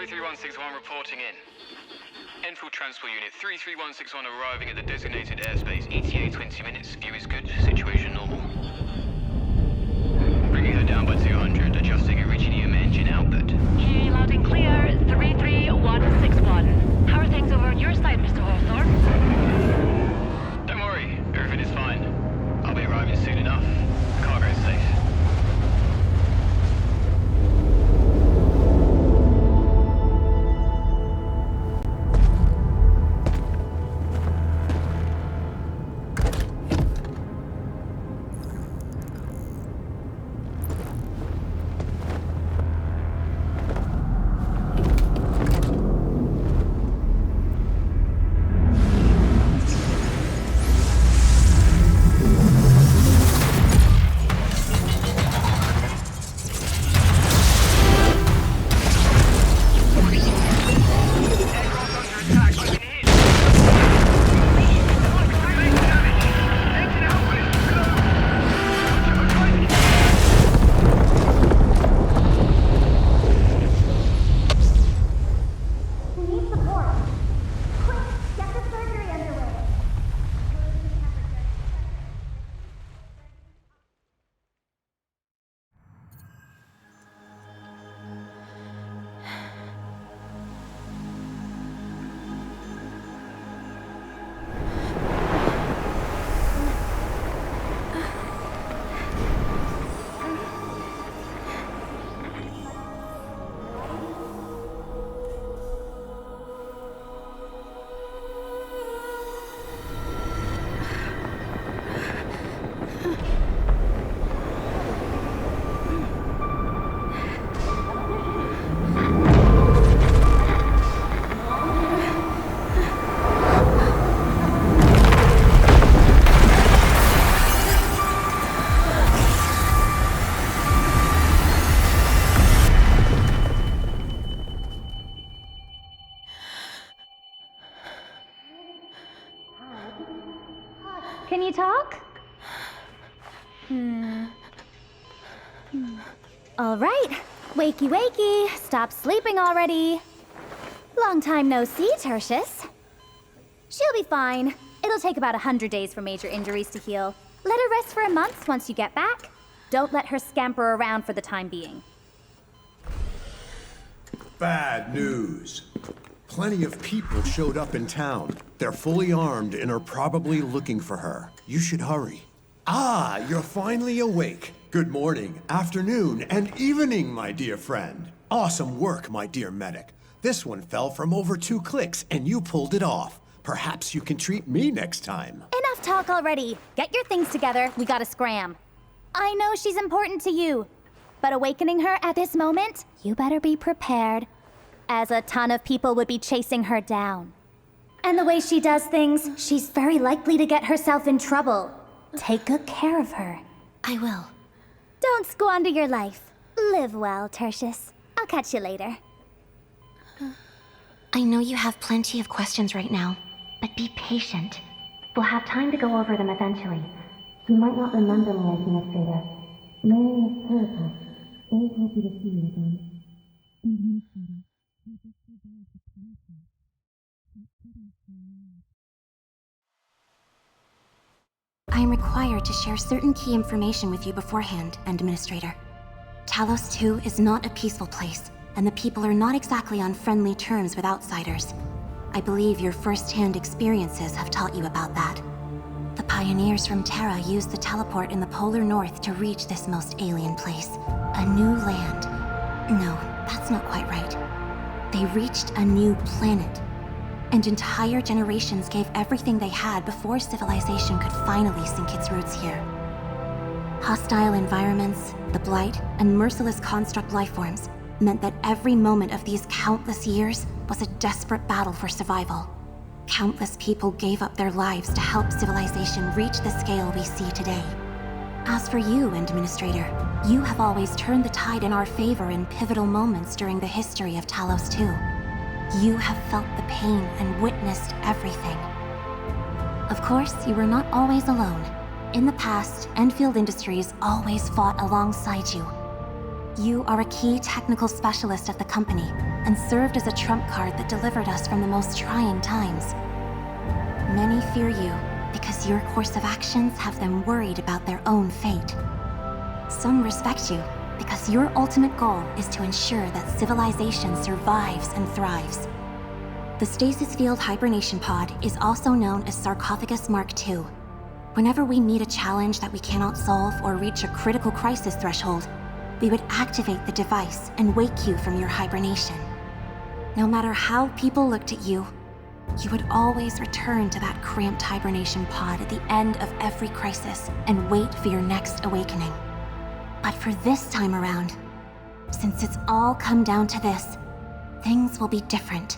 33161 reporting in. Endfield Transport Unit 33161 arriving at the designated airspace. ETA 20 minutes. View is good. Situation normal. Bringing her down by 200. Adjusting Iridium engine output. Key loud and clear. 33161. How are things over on your side, Mr. Hawthorne? Don't worry. Everything is fine. I'll be arriving soon enough. Cargo's safe. Can you talk? All right. Wakey wakey. Stop sleeping already. Long time no see, Tertius. She'll be fine. It'll take about 100 days for major injuries to heal. Let her rest for a month once you get back. Don't let her scamper around for the time being. Bad news. Plenty of people showed up in town. They're fully armed and are probably looking for her. You should hurry. Ah, you're finally awake. Good morning, afternoon, and evening, my dear friend. Awesome work, my dear medic. This one fell from over 2 clicks, and you pulled it off. Perhaps you can treat me next time. Enough talk already. Get your things together. We gotta scram. I know she's important to you, but awakening her at this moment, you better be prepared, as a ton of people would be chasing her down. And the way she does things, she's very likely to get herself in trouble. Take good care of her. I will. Don't squander your life. Live well, Tertius. I'll catch you later. I know you have plenty of questions right now, but be patient. We'll have time to go over them eventually. You might not remember me, Administrator. My name is Erica. Very happy to see you again. Administrator, you just survived the cancer. I am required to share certain key information with you beforehand, Administrator. Talos 2 is not a peaceful place, and the people are not exactly on friendly terms with outsiders. I believe your first-hand experiences have taught you about that. The pioneers from Terra used the teleport in the polar north to reach this most alien place. A new land. No, that's not quite right. They reached a new planet. And entire generations gave everything they had before civilization could finally sink its roots here. Hostile environments, the blight, and merciless construct lifeforms meant that every moment of these countless years was a desperate battle for survival. Countless people gave up their lives to help civilization reach the scale we see today. As for you, Administrator, you have always turned the tide in our favor in pivotal moments during the history of Talos 2. You have felt the pain and witnessed everything. Of course, you were not always alone. In the past, Endfield Industries always fought alongside you. You are a key technical specialist of the company, and served as a trump card that delivered us from the most trying times. Many fear you because your course of actions have them worried about their own fate. Some respect you because your ultimate goal is to ensure that civilization survives and thrives. The Stasis Field Hibernation Pod is also known as Sarcophagus Mark II. Whenever we meet a challenge that we cannot solve or reach a critical crisis threshold, we would activate the device and wake you from your hibernation. No matter how people looked at you, you would always return to that cramped hibernation pod at the end of every crisis and wait for your next awakening. But for this time around, since it's all come down to this, things will be different.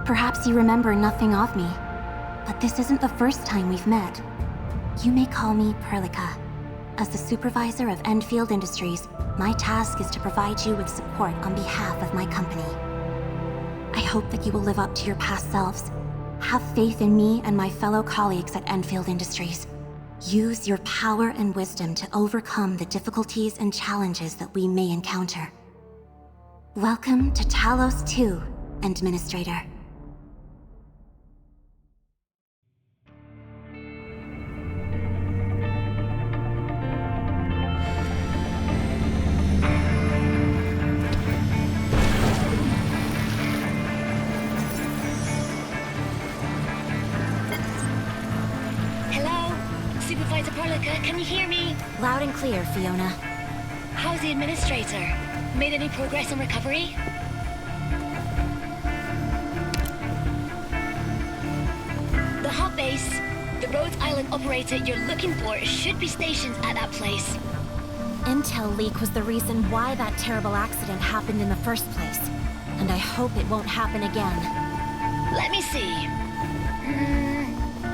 Perhaps you remember nothing of me, but this isn't the first time we've met. You may call me Perlica. As the supervisor of Endfield Industries, my task is to provide you with support on behalf of my company. I hope that you will live up to your past selves. Have faith in me and my fellow colleagues at Endfield Industries. Use your power and wisdom to overcome the difficulties and challenges that we may encounter. Welcome to Talos 2, Administrator. Can you hear me? Loud and clear, Fiona. How's the Administrator? Made any progress on recovery? The hub base, the Rhodes Island operator you're looking for should be stationed at that place. Intel leak was the reason why that terrible accident happened in the first place. And I hope it won't happen again. Let me see.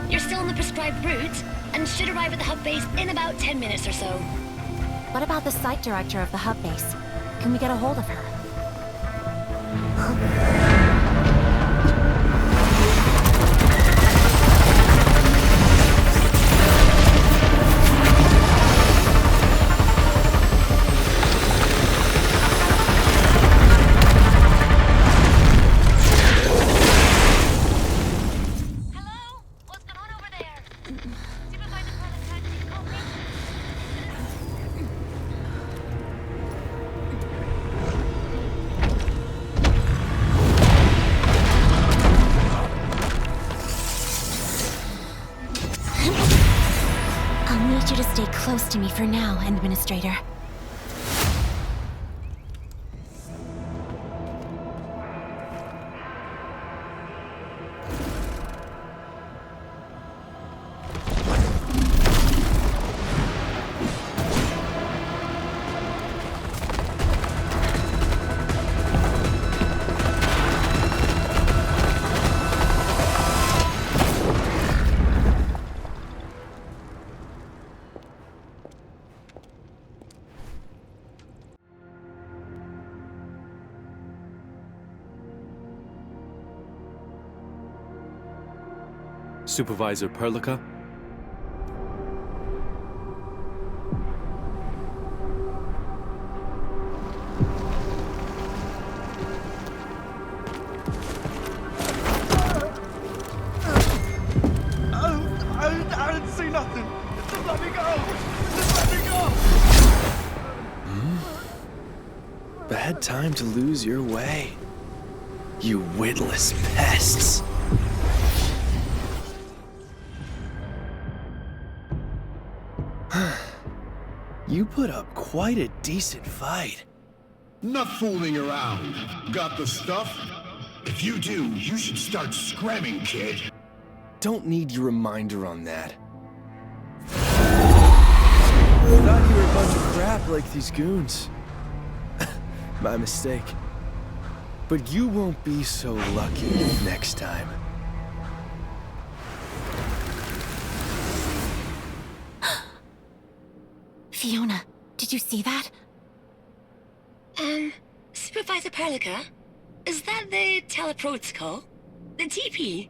You're still on the prescribed route, and should arrive at the hub base in about 10 minutes or so. What about the site director of the hub base? Can we get a hold of her? Stay close to me for now, Administrator. Supervisor Perlica? I didn't see nothing. Just let me go. Just let me go. Bad time to lose your way. You witless pests. You put up quite a decent fight. Not fooling around. Got the stuff? If you do, you should start scramming, kid. Don't need your reminder on that. Thought you were a bunch of crap like these goons. My mistake. But you won't be so lucky next time. Fiona, did you see that? Supervisor Perlica? Is that the teleprotocol? The TP?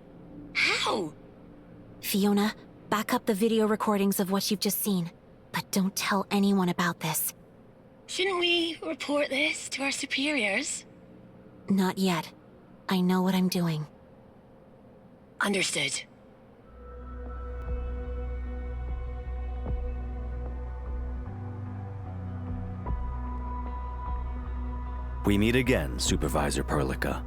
How? Fiona, back up the video recordings of what you've just seen. But don't tell anyone about this. Shouldn't we report this to our superiors? Not yet. I know what I'm doing. Understood. We meet again, Supervisor Perlica.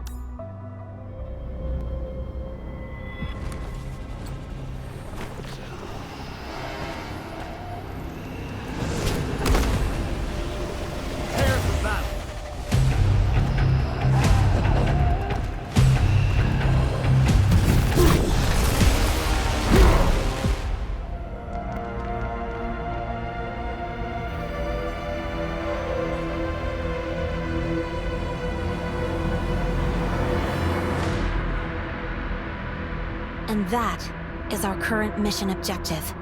And that is our current mission objective.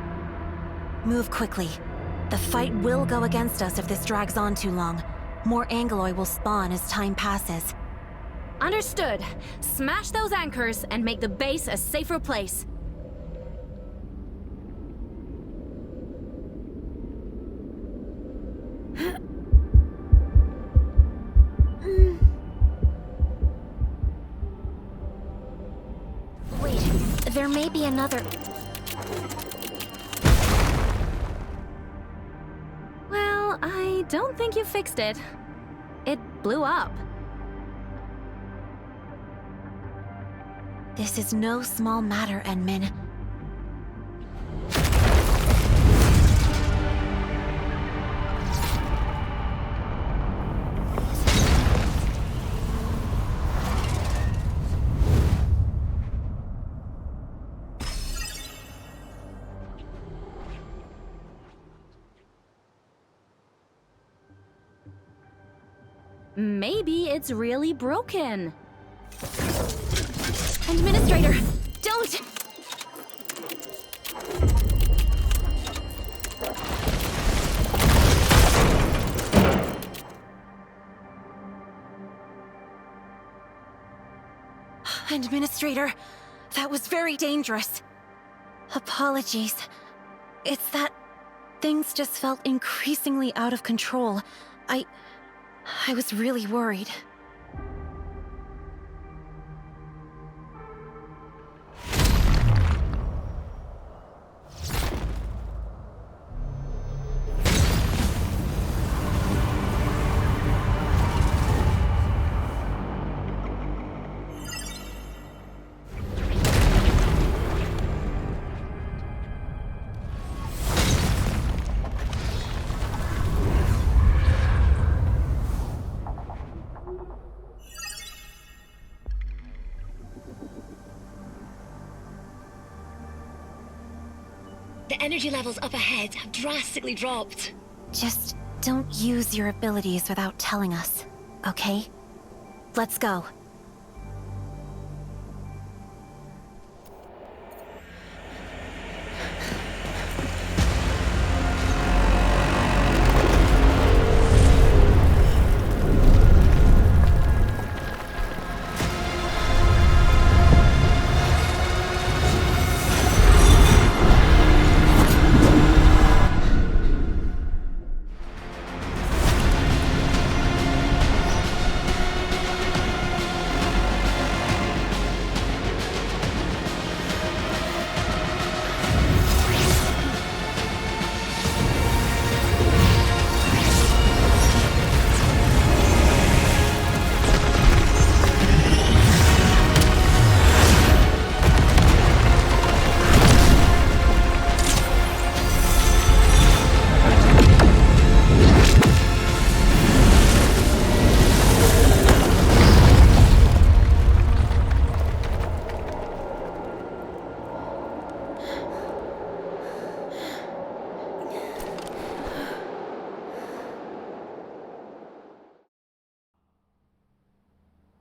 Move quickly. The fight will go against us if this drags on too long. More Angoloi will spawn as time passes. Understood. Smash those anchors and make the base a safer place. Wait, there may be another... Well, I don't think you fixed it. It blew up. This is no small matter, Enmin. Maybe it's really broken. Administrator, don't! Administrator, that was very dangerous. Apologies. It's that things just felt increasingly out of control. I was really worried. The energy levels up ahead have drastically dropped. Just don't use your abilities without telling us, okay? Let's go.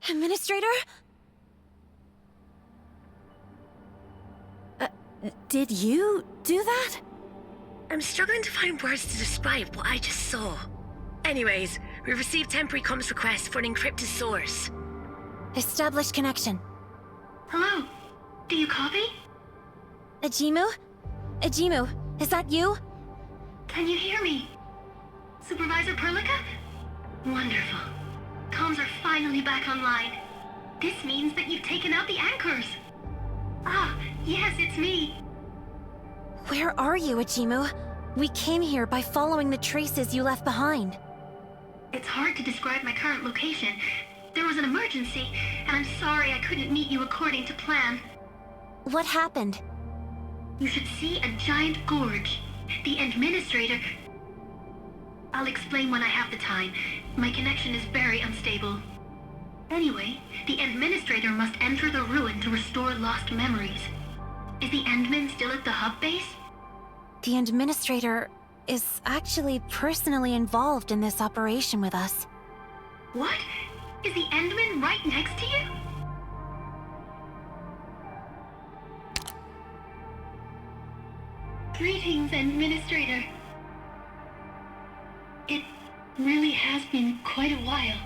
Administrator? Did you do that? I'm struggling to find words to describe what I just saw. Anyways, we received temporary comms requests for an encrypted source. Establish connection. Hello? Do you copy? Aimu? Aimu, is that you? Can you hear me? Supervisor Perlica? Wonderful. Call me comms are finally back online. This means that you've taken out the anchors. Ah, yes, it's me. Where are you, Aimu? We came here by following the traces you left behind. It's hard to describe my current location. There was an emergency, and I'm sorry I couldn't meet you according to plan. What happened? You should see a giant gorge. The administrator... I'll explain when I have the time. My connection is very unstable. Anyway, the administrator must enter the ruin to restore lost memories. Is the Endman still at the hub base? The administrator is actually personally involved in this operation with us. What? Is the Endman right next to you? Greetings, Administrator. It really has been quite a while.